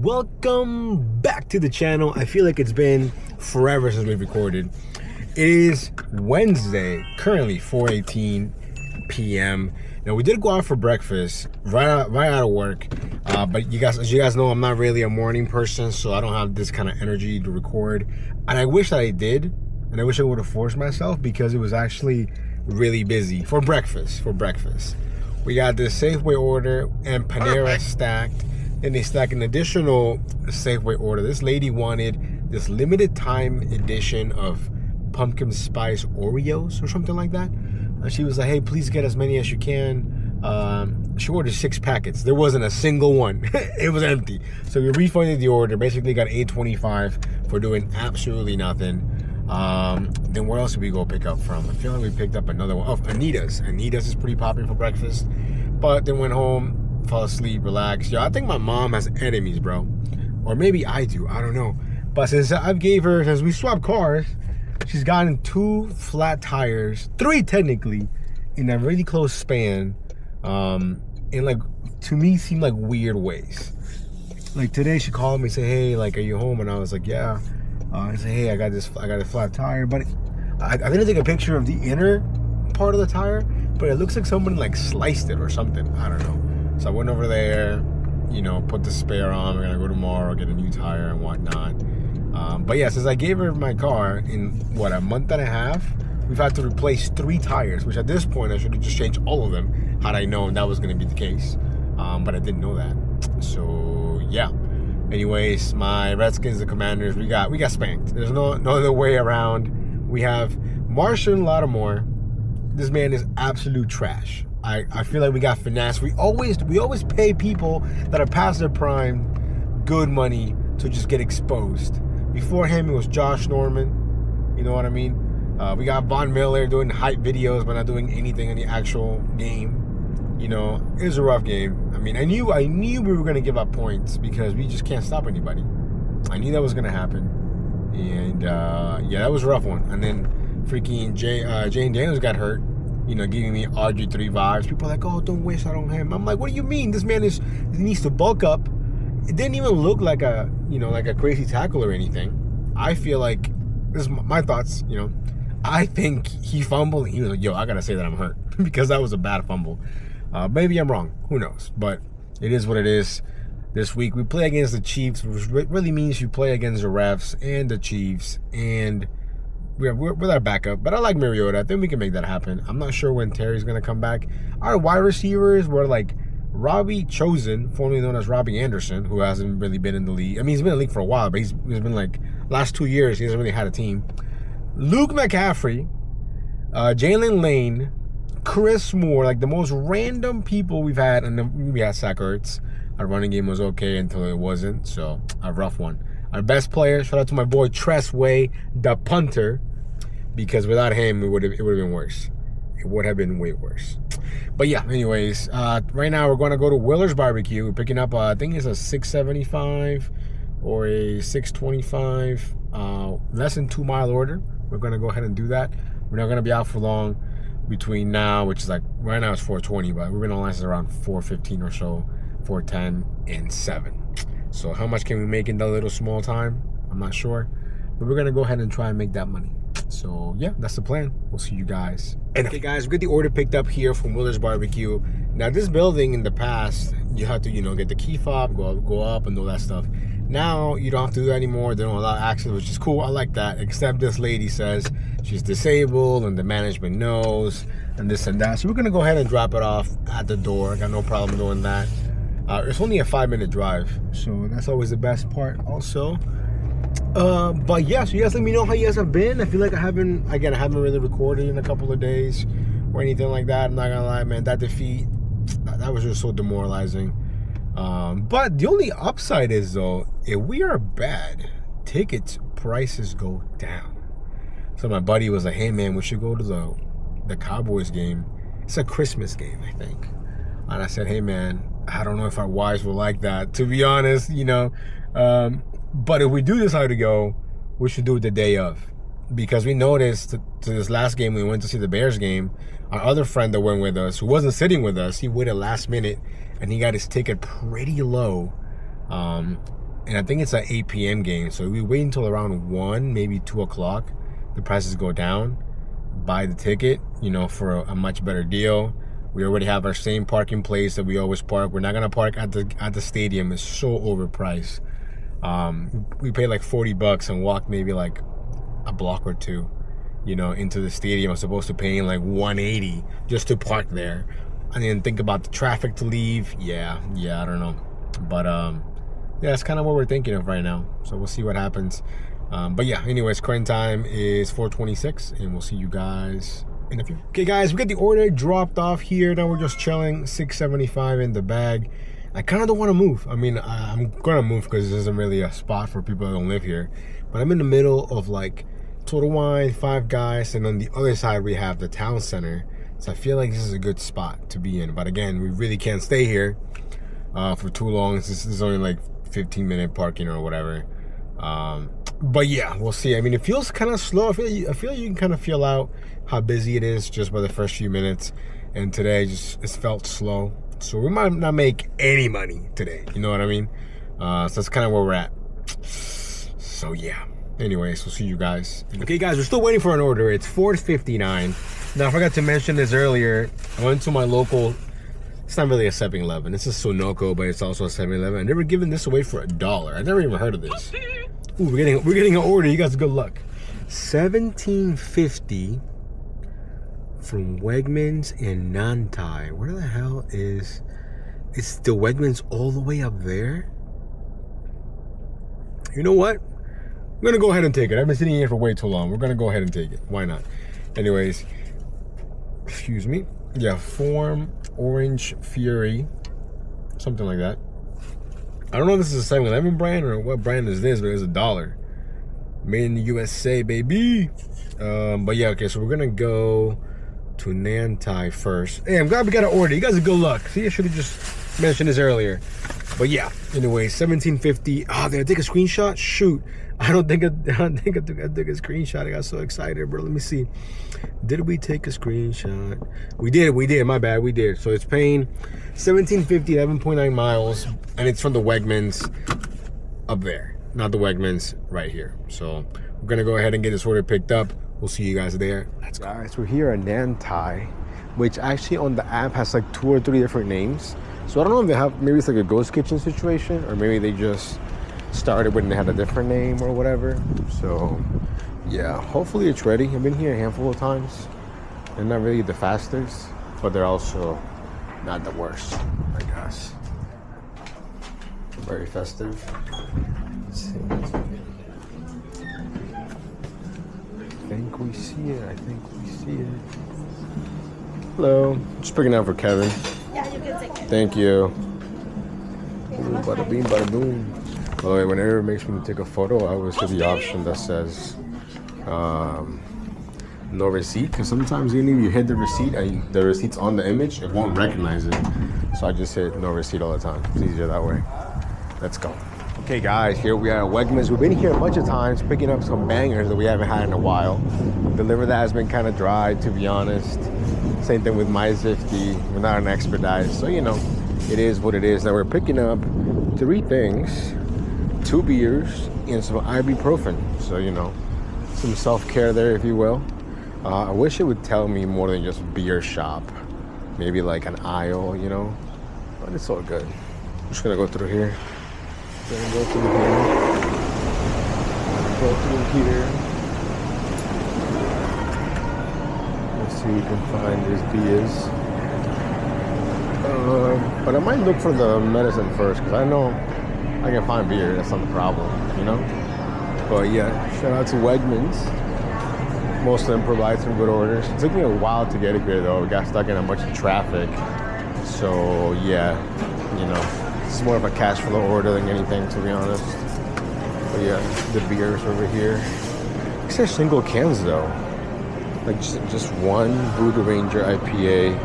welcome back to the channel. I feel like it's been forever since we've recorded. It is Wednesday, currently 4:18 p.m. Now we did go out for breakfast right out of work, but as you guys know, I'm not really a morning person, so I don't have this kind of energy to record. And I wish that I did, and I wish I would have forced myself because it was actually really busy for breakfast. We got this Safeway order and Panera stacked. Then they stacked an additional Safeway order. This lady wanted this limited time edition of pumpkin spice Oreos or something like that. She was like, hey, please get as many as you can. She ordered 6 packets. There wasn't a single one. It was empty. So we refunded the order. Basically got $8.25 for doing absolutely nothing. Then where else did we go pick up from? I feel like we picked up another one. Oh, Anita's. Anita's is pretty popular for breakfast. But then went home, fell asleep, relaxed. Yo, I think my mom has enemies, bro. Or maybe I do. I don't know. But since we swapped cars, she's gotten 2 flat tires, 3 technically, in a really close span. In like, to me, seemed like weird ways. Like today, she called me and said, "Hey, like, are you home?" And I was like, "Yeah." I said, "Hey, I got a flat tire," but I didn't take a picture of the inner part of the tire, but it looks like someone like sliced it or something. I don't know. So I went over there, you know, put the spare on. We're gonna go tomorrow, get a new tire and whatnot. But yeah, since I gave her my car in what, a month and a half, we've had to replace 3 tires, which at this point I should have just changed all of them had I known that was gonna be the case. But I didn't know that. So yeah. Anyways, my Redskins, the Commanders, we got spanked. There's no other way around. We have Marshall Lattimore. This man is absolute trash. I feel like we got finesse. We always pay people that are past their prime good money to just get exposed. Before him, it was Josh Norman. You know what I mean? We got Von Miller doing hype videos, but not doing anything in the actual game. You know, it was a rough game. I mean, I knew we were gonna give up points because we just can't stop anybody. I knew that was gonna happen, and yeah, that was a rough one. And then freaking Jane Daniels got hurt. You know, giving me Audrey 3 vibes. People are like, "Oh, don't waste out on him." I'm like, "What do you mean? This man he needs to bulk up." It didn't even look like a crazy tackle or anything. I feel like, this is my thoughts. You know, I think he fumbled. And he was like, "Yo, I gotta say that I'm hurt," because that was a bad fumble. Maybe I'm wrong. Who knows? But it is what it is. This week we play against the Chiefs, which really means you play against the refs and the Chiefs, and we're our backup. But I like Mariota. I think we can make that happen. I'm not sure when Terry's gonna come back. Our wide receivers were like Robbie Chosen, formerly known as Robbie Anderson, who hasn't really been in the league. I mean, he's been in the league for a while, but he's been like last 2 years he hasn't really had a team. Luke McCaffrey, Jalen Lane, Chris Moore, like the most random people we've had. And then we had Zach Ertz. Our running game was okay until it wasn't, so a rough one. Our best player, shout out to my boy Tress Way, the punter, because without him it would have been worse. It would have been way worse. But yeah, anyways, right now we're going to go to Willer's Barbecue. We're picking up I think it's a $6.75 or a $6.25, less than 2 mile order. We're going to go ahead and do that. We're not going to be out for long. Between now, which is like, right now it's 4:20, but we're gonna last around 4:15 or so, 4:10 and 7. So how much can we make in that little small time? I'm not sure, but we're gonna go ahead and try and make that money. So yeah, that's the plan. We'll see you guys. And okay guys, we got the order picked up here from Willer's Barbecue. Now this building in the past, you have to, you know, get the key fob, go up and all that stuff. Now you don't have to do that anymore. They don't allow access, which is cool. I like that. Except this lady says she's disabled and the management knows and this and that. So we're gonna go ahead and drop it off at the door. I got no problem doing that. It's only a 5-minute drive, so that's always the best part also. But yeah, so you guys let me know how you guys have been. I feel like I haven't really recorded in a couple of days or anything like that. I'm not gonna lie, man, that defeat, that was just so demoralizing. But the only upside is, though, if we are bad, tickets prices go down. So my buddy was like, "Hey man, we should go to the Cowboys game. It's a Christmas game, I think." And I said, "Hey man, I don't know if our wives will like that, to be honest, you know. But if we do decide to go, we should do it the day of, because we noticed to this last game we went to see the Bears game. Our other friend that went with us, who wasn't sitting with us, he waited last minute and he got his ticket pretty low. and I think it's an 8 p.m. game. So we wait until around 1, maybe 2 o'clock. The prices go down. Buy the ticket, you know, for a much better deal. We already have our same parking place that we always park. We're not gonna park at the stadium. It's so overpriced. We paid like $40 and walked maybe like a block or two, you know, into the stadium. I'm supposed to pay like $180 just to park there. And then think about the traffic to leave. Yeah, I don't know. But yeah, that's kind of what we're thinking of right now. So we'll see what happens. But yeah, anyways, current time is 4:26, and we'll see you guys in a few. Okay, guys, we got the order dropped off here. Now we're just chilling. $6.75 in the bag. I kind of don't want to move. I mean, I'm gonna move because this isn't really a spot for people that don't live here. But I'm in the middle of like Total Wine, Five Guys, and on the other side we have the town center. So I feel like this is a good spot to be in. But again, we really can't stay here for too long. This is only like 15-minute parking or whatever. But yeah, we'll see. I mean, it feels kind of slow. I feel you can kind of feel out how busy it is just by the first few minutes. And today it felt slow. So we might not make any money today. You know what I mean? So that's kind of where we're at. So yeah. Anyways, we'll see you guys. Okay, guys, we're still waiting for an order. It's 4:59. Now, I forgot to mention this earlier. I went to my local. It's not really a 7-Eleven. It's a Sunoco, but it's also a 7-Eleven. I've never given this away for $1. I never even heard of this. Ooh, we're getting an order. You guys, good luck. $17.50 from Wegmans in Nantai. Where the hell is? It's the Wegmans all the way up there. You know what? I'm gonna go ahead and take it. I've been sitting here for way too long. We're gonna go ahead and take it. Why not? Anyways, excuse me. Yeah, Form Orange Fury, something like that. I don't know if this is a 7-Eleven brand or what brand is this, but it's $1. Made in the USA, baby. But yeah, okay, so we're gonna go to Nantai first. Hey, I'm glad we got an order. You guys are good luck. See, I should have just mentioned this earlier. But yeah, anyway, $17.50. Oh, did I take a screenshot? Shoot. I think I took a screenshot. I got so excited, bro. Let me see. Did we take a screenshot? We did. My bad, we did. So it's paying $17.50, 11.9 miles, and it's from the Wegmans up there, not the Wegmans right here. So we're gonna go ahead and get this order picked up. We'll see you guys there. Let's go. Guys, we're here at Nantai, which actually on the app has like 2 or 3 different names. So I don't know if they have, maybe it's like a ghost kitchen situation, or maybe they just started when they had a different name or whatever. So yeah, hopefully it's ready. I've been here a handful of times. They're not really the fastest, but they're also not the worst, I guess. Very festive. Let's see. I think we see it. Hello. Just picking out for Kevin. Yeah, you can take it. Thank you. Ooh, bada bing, bada boom. By the way, whenever it makes me take a photo, I always hit the option that says no receipt, because sometimes even if you hit the receipt and the receipt's on the image, it won't recognize it. So I just hit no receipt all the time. It's easier that way. Let's go. Okay guys, here we are at Wegmans. We've been here a bunch of times picking up some bangers that we haven't had in a while. Deliver that has been kind of dry, to be honest. Same thing with my Zifty. We're not an expedite, so you know, it is what it is. Now we're picking up 3 things, 2 beers and some ibuprofen. So you know, some self-care there, if you will. I wish it would tell me more than just beer shop. Maybe like an aisle, you know, but it's all good. I'm just gonna go through here. Go through here. Let's see if we can find these beers. But I might look for the medicine first, because I know I can find beer. That's not the problem, you know? But yeah, shout out to Wegmans. Most of them provide some good orders. It took me a while to get it here though. We got stuck in a bunch of traffic. So yeah, you know. It's more of a cash flow order than anything, to be honest. But yeah, the beers over here. These are single cans though. Like just one Voodoo Ranger IPA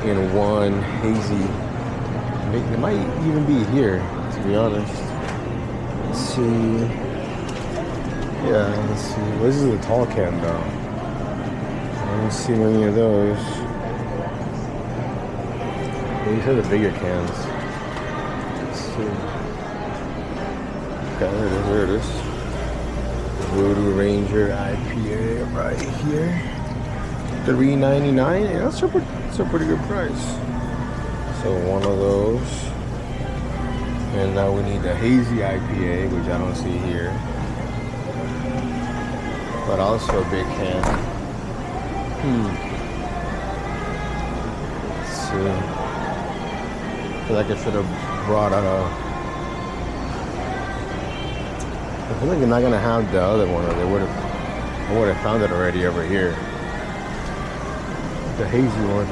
and one hazy. It might even be here, to be honest. Let's see. Yeah, let's see. Well, this is a tall can though. I don't see many of those. These are the bigger cans. Okay, there it is. Voodoo Ranger IPA right here. $3.99. Yeah, that's a pretty good price. So one of those. And now we need the hazy IPA, which I don't see here. But also a big can. Let's see. I feel like I should have brought out I feel like they're not gonna have the other one, or I would have found it already over here. The hazy one,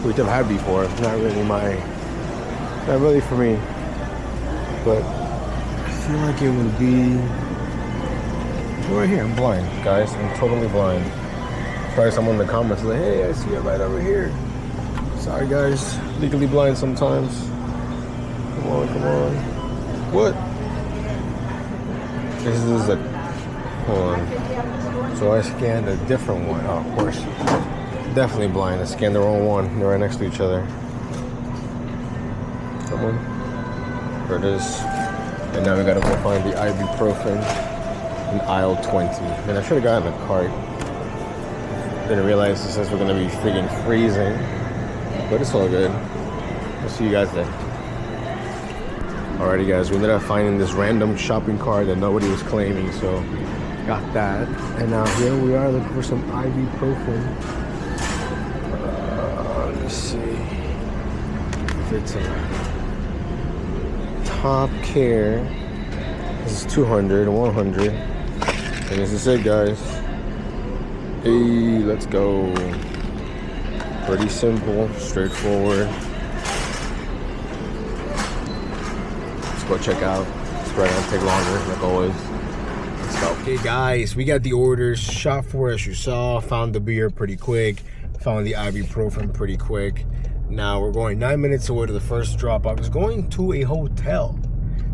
which I've had before. Not really for me. But I feel like it would be right here. I'm blind, guys. I'm totally blind. Probably someone in the comments like, hey, I see it right over here. Sorry, guys. Legally blind sometimes. Come on. What? This is a, hold on. So I scanned a different one. Oh, of course. Definitely blind. I scanned the wrong one. They're right next to each other. Come on. There it is. And now we gotta go find the ibuprofen in aisle 20. Man, I should have gotten a cart. Didn't realize it says we're gonna be freaking freezing. But it's all good. I'll see you guys there. Alrighty guys, we ended up finding this random shopping cart that nobody was claiming, so got that. And now here we are looking for some ibuprofen. Let's see if it's a Top Care. This is 200, 100. And this is it, guys. Hey, let's go. Pretty simple, straightforward. Go check out. It's probably gonna take longer, like always. Let's go. Okay, guys, we got the orders shot for, as you saw. Found the beer pretty quick. Found the ibuprofen pretty quick. Now we're going 9 minutes away to the first drop. I was going to a hotel,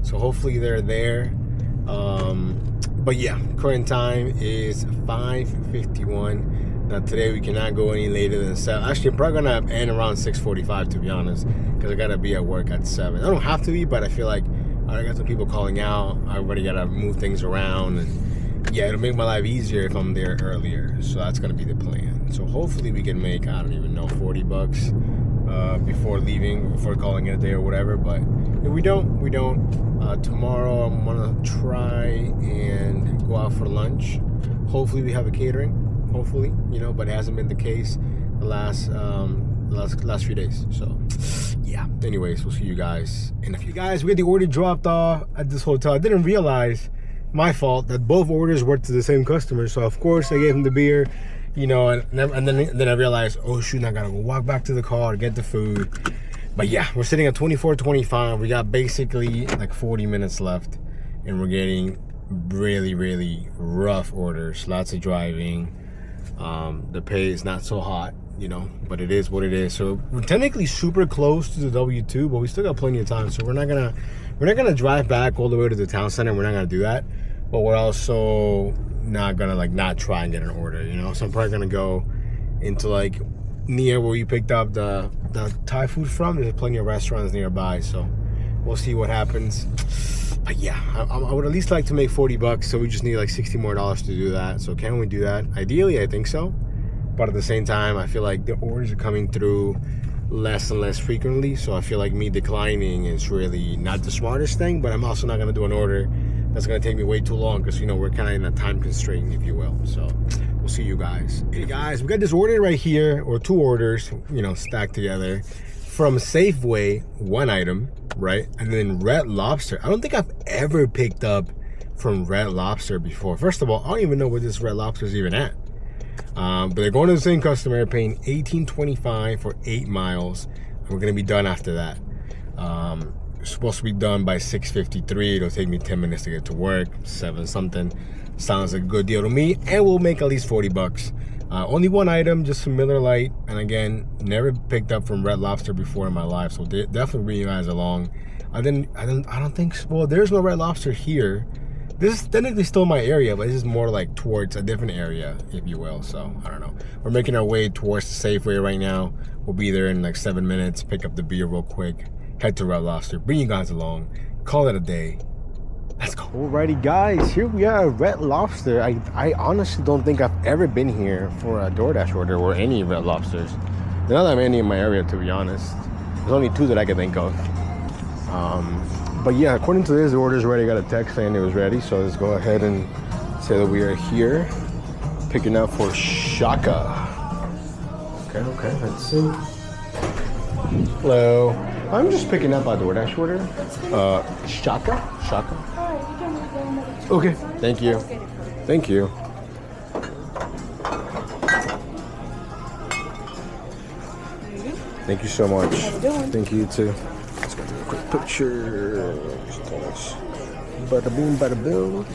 so hopefully they're there. But yeah, current time is 5:51. Now today we cannot go any later than 7. Actually, I'm probably gonna end around 6:45 to be honest, because I gotta be at work at 7. I don't have to be, but I feel like I got some people calling out. I already gotta move things around, and yeah, it'll make my life easier if I'm there earlier. So that's gonna be the plan. So hopefully we can make, I don't even know, 40 bucks before leaving, before calling it a day or whatever. But if we don't, we don't. Tomorrow I'm gonna try and go out for lunch. Hopefully we have a catering. Hopefully, you know, but it hasn't been the case the last few days. So yeah, anyways, we'll see you guys in a few. Guys, we had the order dropped off at this hotel. I didn't realize, my fault, that both orders were to the same customer. So of course I gave him the beer, you know, and then I realized, oh shoot, I gotta go walk back to the car to get the food. But yeah, we're sitting at 24:25. We got basically like 40 minutes left, and we're getting really rough orders. Lots of driving. The pay is not so hot, you know, but it is what it is. So we're technically super close to the W2, but we still got plenty of time. So we're not gonna drive back all the way to the town center. We're not gonna do that, but we're also not gonna like not try and get an order, you know. So I'm probably gonna go into like near where you picked up the Thai food from. There's plenty of restaurants nearby, so we'll see what happens. But yeah, I would at least like to make 40 bucks, so we just need like $60 more to do that. So can we do that? Ideally, I think so. But at the same time, I feel like the orders are coming through less and less frequently. So I feel like me declining is really not the smartest thing, but I'm also not gonna do an order that's gonna take me way too long, because, you know, we're kind of in a time constraint, if you will. So we'll see you guys. Hey guys, we got this order right here, or two orders, you know, stacked together. From Safeway, one item, right? And then Red Lobster. I don't think I've ever picked up from Red Lobster before. First of all, I don't even know where this Red Lobster is even at. But they're going to the same customer, paying $18.25 for 8 miles. And we're gonna be done after that. It's supposed to be done by 6:53. It'll take me 10 minutes to get to work, 7 something. Sounds like a good deal to me, and we'll make at least 40 bucks. Only one item, just some Miller Lite, and again, never picked up from Red Lobster before in my life, so definitely bring you guys along. I don't think, well, there's no Red Lobster here. This is technically still my area, but this is more like towards a different area, if you will. So I don't know. We're making our way towards the Safeway right now. We'll be there in like 7 minutes. Pick up the beer real quick. Head to Red Lobster. Bring you guys along. Call it a day. Let's go. Alrighty, guys, here we are at Red Lobster. I honestly don't think I've ever been here for a DoorDash order or any Red Lobsters. There's not that many in my area, to be honest. There's only 2 that I can think of. But yeah, according to this, the order's ready. I got a text saying it was ready. So let's go ahead and say that we are here picking up for Shaka. Okay, let's see. Hello. I'm just picking up a DoorDash order. Shaka? Okay, thank you. Thank you. Thank you so much. Thank you too. Let's go do a quick picture. Bada boom, bada boom.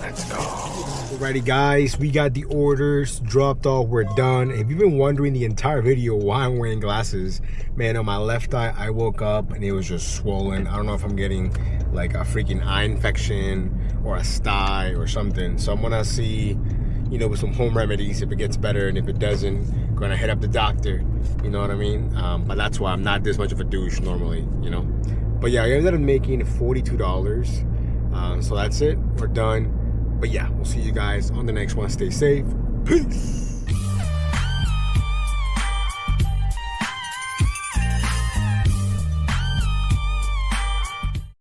Let's go. Alrighty, guys, we got the orders dropped off. We're done. If you've been wondering the entire video why I'm wearing glasses, man, on my left eye, I woke up and it was just swollen. I don't know if I'm getting like a freaking eye infection or a sty or something. So I'm gonna see, you know, with some home remedies if it gets better, and if it doesn't, I'm gonna head up the doctor. You know what I mean? But that's why I'm not this much of a douche normally, you know. But yeah, I ended up making $42. So that's it. We're done. But yeah, we'll see you guys on the next one. Stay safe. Peace.